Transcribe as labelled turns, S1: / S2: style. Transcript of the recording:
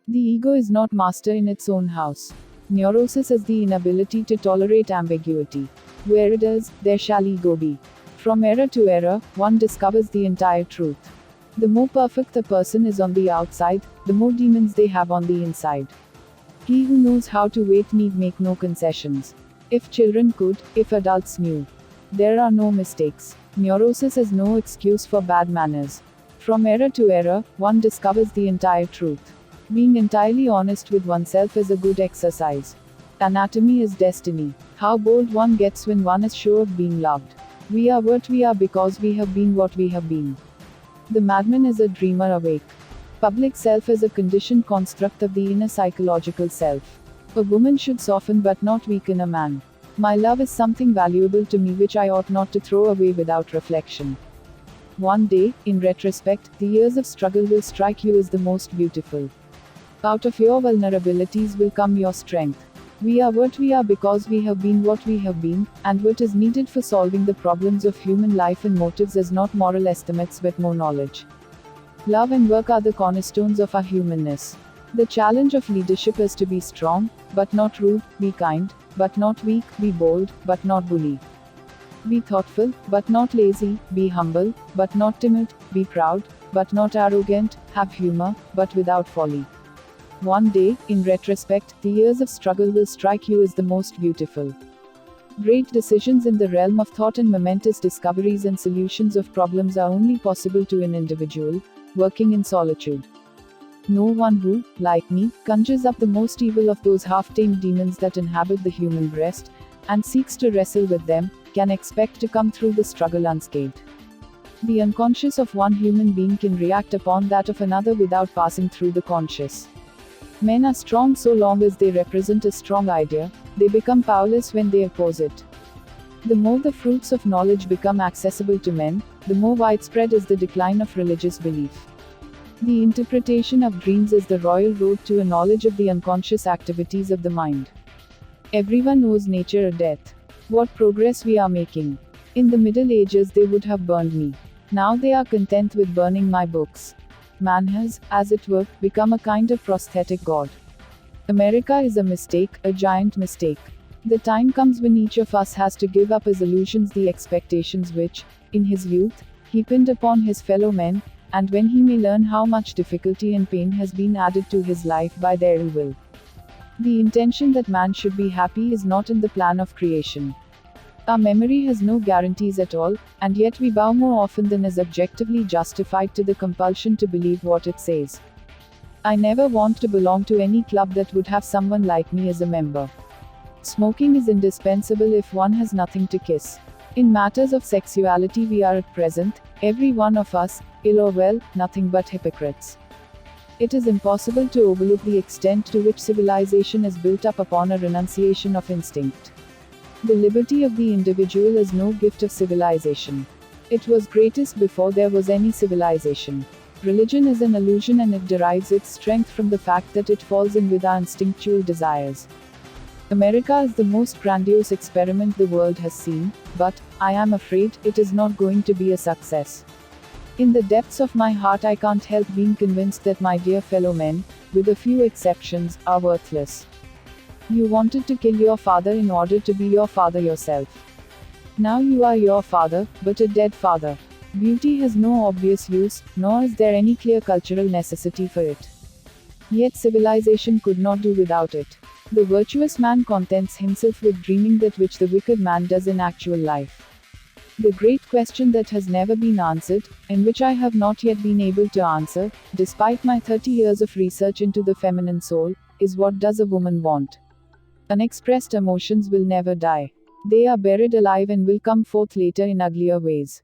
S1: The ego is not master in its own house. Neurosis is the inability to tolerate ambiguity. Where it is, there shall ego be. From error to error, one discovers the entire truth. The more perfect a person is on the outside, the more demons they have on the inside. He who knows how to wait need make no concessions. If children could, if adults knew. There are no mistakes. Neurosis is no excuse for bad manners. From error to error, one discovers the entire truth. Being entirely honest with oneself is a good exercise. Anatomy is destiny. How bold one gets when one is sure of being loved. We are what we are because we have been what we have been. The madman is a dreamer awake. Public self is a conditioned construct of the inner psychological self. A woman should soften but not weaken a man. My love is something valuable to me which I ought not to throw away without reflection. One day, in retrospect, the years of struggle will strike you as the most beautiful. Out of your vulnerabilities will come your strength. We are what we are because we have been what we have been, and what is needed for solving the problems of human life and motives is not moral estimates but more knowledge. Love and work are the cornerstones of our humanness. The challenge of leadership is to be strong, but not rude, be kind, but not weak, be bold, but not bully. Be thoughtful, but not lazy, be humble, but not timid, be proud, but not arrogant, have humor, but without folly. One day, in retrospect, the years of struggle will strike you as the most beautiful. Great decisions in the realm of thought and momentous discoveries and solutions of problems are only possible to an individual, working in solitude. No one who, like me, conjures up the most evil of those half-tamed demons that inhabit the human breast, and seeks to wrestle with them, can expect to come through the struggle unscathed. The unconscious of one human being can react upon that of another without passing through the conscious. Men are strong so long as they represent a strong idea, they become powerless when they oppose it. The more the fruits of knowledge become accessible to men, the more widespread is the decline of religious belief. The interpretation of dreams is the royal road to a knowledge of the unconscious activities of the mind. Everyone owes nature a death. What progress we are making. In the Middle Ages they would have burned me. Now they are content with burning my books. Man has, as it were, become a kind of prosthetic god. America is a mistake, a giant mistake. The time comes when each of us has to give up his illusions, the expectations which, in his youth, he pinned upon his fellow men, and when he may learn how much difficulty and pain has been added to his life by their ill will. The intention that man should be happy is not in the plan of creation. Our memory has no guarantees at all, and yet we bow more often than is objectively justified to the compulsion to believe what it says. I never want to belong to any club that would have someone like me as a member. Smoking is indispensable if one has nothing to kiss. In matters of sexuality we are at present, every one of us, ill or well, nothing but hypocrites. It is impossible to overlook the extent to which civilization is built up upon a renunciation of instinct. The liberty of the individual is no gift of civilization. It was greatest before there was any civilization. Religion is an illusion and it derives its strength from the fact that it falls in with our instinctual desires. America is the most grandiose experiment the world has seen, but, I am afraid, it is not going to be a success. In the depths of my heart I can't help being convinced that my dear fellow men, with a few exceptions, are worthless. You wanted to kill your father in order to be your father yourself. Now you are your father, but a dead father. Beauty has no obvious use, nor is there any clear cultural necessity for it. Yet civilization could not do without it. The virtuous man contents himself with dreaming that which the wicked man does in actual life. The great question that has never been answered, and which I have not yet been able to answer, despite my 30 years of research into the feminine soul, is what does a woman want? Unexpressed emotions will never die. They are buried alive and will come forth later in uglier ways.